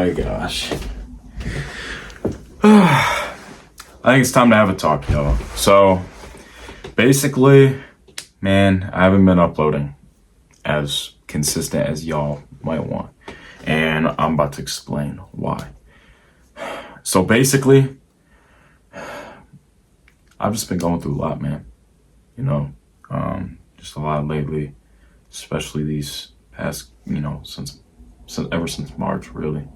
my gosh. I think it's time to have a talk, y'all. So, basically, man, I haven't been uploading as consistent as y'all might want. And I'm about to explain why. So, basically, I've just been going through a lot, man. You know, just a lot lately, especially these past, since ever since March, really.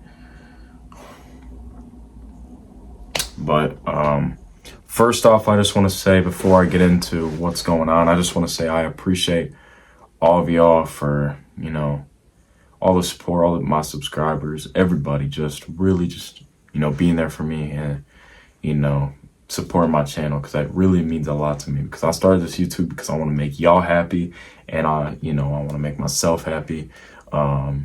But first off, I just want to say, before I get into what's going on, I just want to say I appreciate all of y'all for, all the support, all of my subscribers, everybody just really just, being there for me and, supporting my channel, because that really means a lot to me, because I started this YouTube because I want to make y'all happy, and I want to make myself happy, by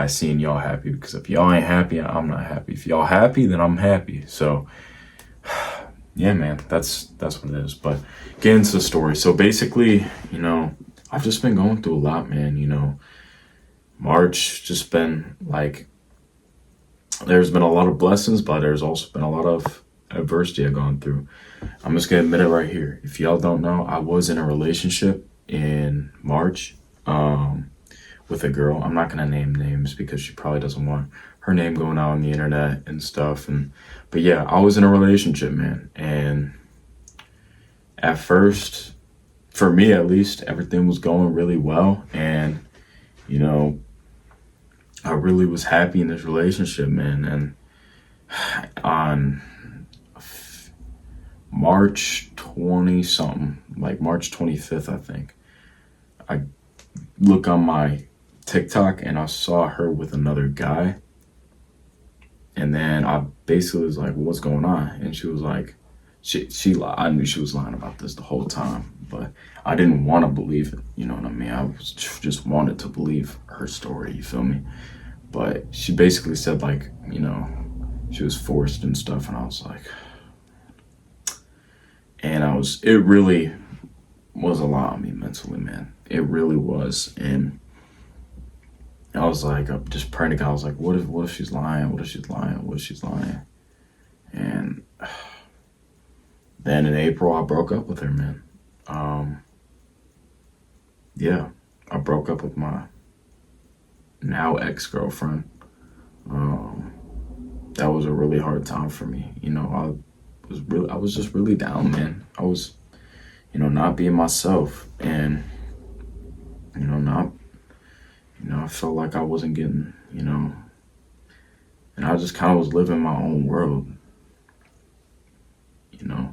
seeing y'all happy, because if y'all ain't happy, I'm not happy. If y'all happy, then I'm happy. So yeah, man, that's what it is. But get into the story. So basically, I've just been going through a lot, man. March just been like, there's been a lot of blessings, but there's also been a lot of adversity I've gone through. I'm just gonna admit it right here. If y'all don't know, I was in a relationship in March with a girl. I'm not gonna name names because she probably doesn't want her name going out on the internet and stuff. But yeah, I was in a relationship, man. And at first, for me at least, everything was going really well. And, I really was happy in this relationship, man. And on March 20 something, like March 25th, I think, I look on my TikTok and I saw her with another guy. And then I basically was like, what's going on? And she was like, I knew she was lying about this the whole time, but I didn't want to believe it. You know what I mean? I was just wanted to believe her story. You feel me? But she basically said, like, she was forced and stuff. And I was like, it really was a lot on me mentally, man. It really was. And I was like, I'm just praying to God. I was like, what if she's lying? What if she's lying? What if she's lying? And then in April, I broke up with her, man. Yeah, I broke up with my now ex-girlfriend. That was a really hard time for me. I was just really down, man. I was, not being myself, and, I felt like I wasn't getting, and I just kind of was living my own world. I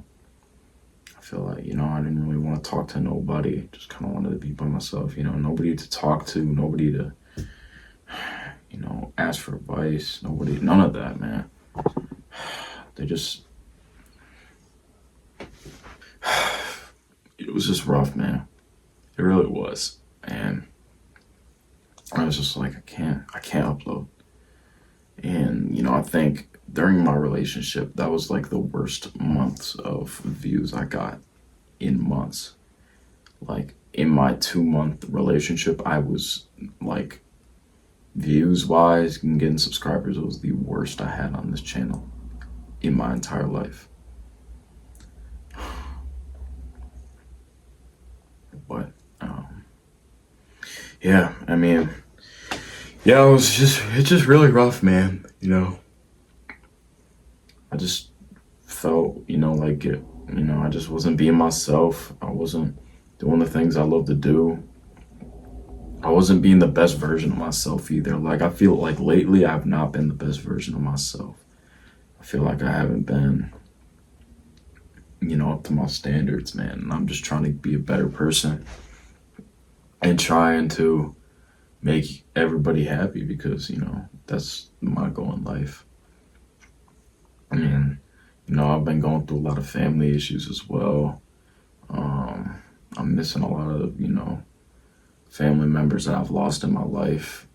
feel like, I didn't really want to talk to nobody. Just kind of wanted to be by myself, nobody to talk to, nobody to, ask for advice, none of that, man. It was just rough, man. It really was. And I was just like, I can't upload. And, I think during my relationship, that was like the worst months of views I got in months. Like in my 2-month relationship, I was like, views wise and getting subscribers, it was the worst I had on this channel in my entire life. But yeah, I mean, yeah, it's just really rough, man. I just felt, like it, I just wasn't being myself. I wasn't doing the things I love to do. I wasn't being the best version of myself either. Like, I feel like lately I've not been the best version of myself. I feel like I haven't been, up to my standards, man. And I'm just trying to be a better person and trying to make everybody happy, because, that's my goal in life. I mean, I've been going through a lot of family issues as well. I'm missing a lot of, family members that I've lost in my life.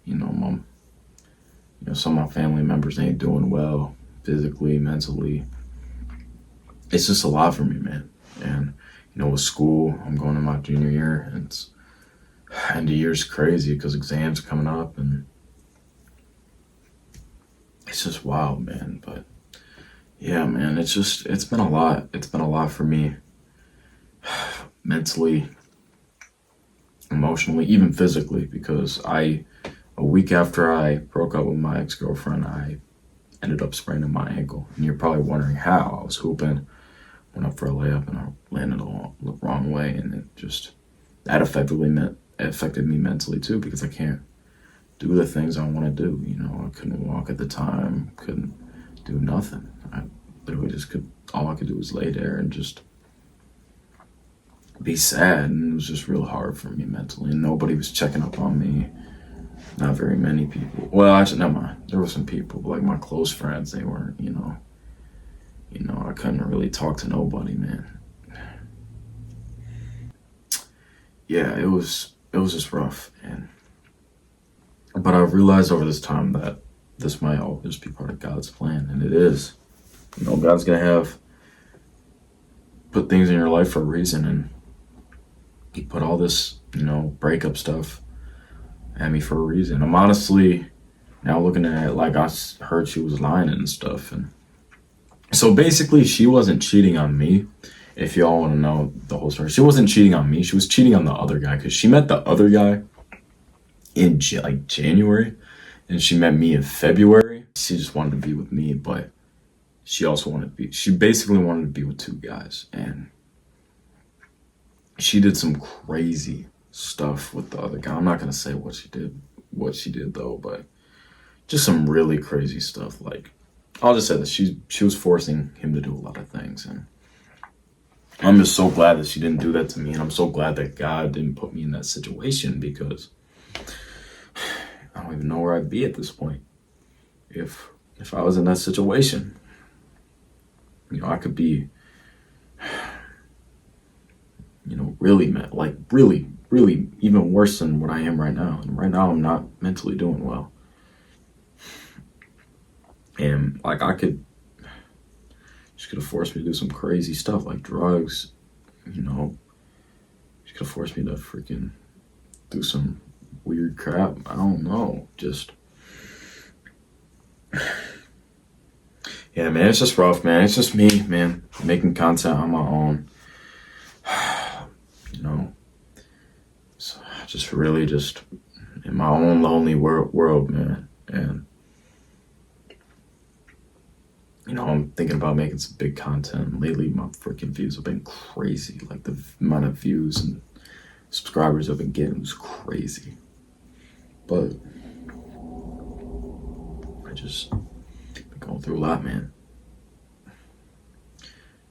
Some of my family members ain't doing well physically, mentally. It's just a lot for me, man. And with school, I'm going to my junior year, and end of year's crazy because exams are coming up, and it's just wild, man. But yeah, man, it's been a lot. It's been a lot for me mentally, emotionally, even physically, because a week after I broke up with my ex-girlfriend, I ended up spraining my ankle. And you're probably wondering how. I was hooping, went up for a layup, and I landed the wrong way, and that affected me mentally too, because I can't do the things I want to do. I couldn't walk at the time, couldn't do nothing. I literally all I could do was lay there and just be sad, and it was just real hard for me mentally, and nobody was checking up on me. Not very many people. Well, actually, never mind. There were some people, but like my close friends, they weren't, I couldn't really talk to nobody, man. Yeah, it was just rough, but I realized over this time that this might all just be part of God's plan, and it is. God's gonna put things in your life for a reason, and He put all this, breakup stuff at me for a reason. I'm honestly now looking at it like I heard she was lying and stuff, and so basically she wasn't cheating on me. If y'all want to know the whole story, she wasn't cheating on me. She was cheating on the other guy, because she met the other guy in January, and she met me in February. She just wanted to be with me, but she basically wanted to be with two guys, and she did some crazy stuff with the other guy. I'm not gonna say what she did though, but just some really crazy stuff. Like, I'll just say that she was forcing him to do a lot of things, and I'm just so glad that she didn't do that to me, and I'm so glad that God didn't put me in that situation, because I don't even know where I'd be at this point if I was in that situation. I could be, really, really even worse than what I am right now. And right now I'm not mentally doing well. And she could have forced me to do some crazy stuff like drugs, She could have forced me to freaking do some weird crap. I don't know. Yeah, man, it's just rough, man. It's just me, man, making content on my own. So just really just in my own lonely world, man. And, I'm thinking about making some big content. Lately, my freaking views have been crazy. Like, the amount of views and subscribers I've been getting is crazy. But I just been going through a lot, man.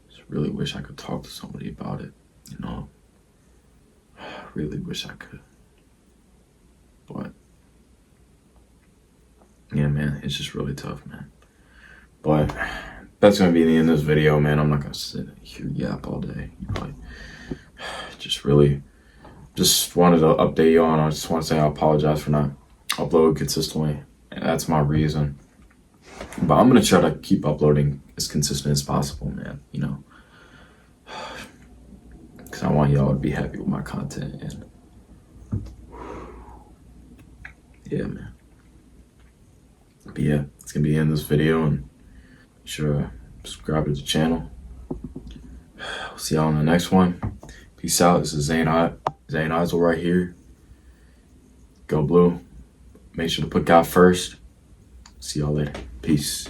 Just really wish I could talk to somebody about it, Really wish I could. But yeah, man, it's just really tough, man. But that's gonna be the end of this video, man. I'm not gonna sit here yap all day. You probably just wanted to update you on. I just want to say I apologize for not uploading consistently, and that's my reason. But I'm gonna try to keep uploading as consistent as possible, man. Because I want y'all to be happy with my content, and yeah, man. But yeah, it's gonna be the end of this video, and make sure to subscribe to the channel. We'll see y'all in the next one. Peace out. This is Zane Eisel right here. Go Blue. Make sure to put God first. See y'all later. Peace.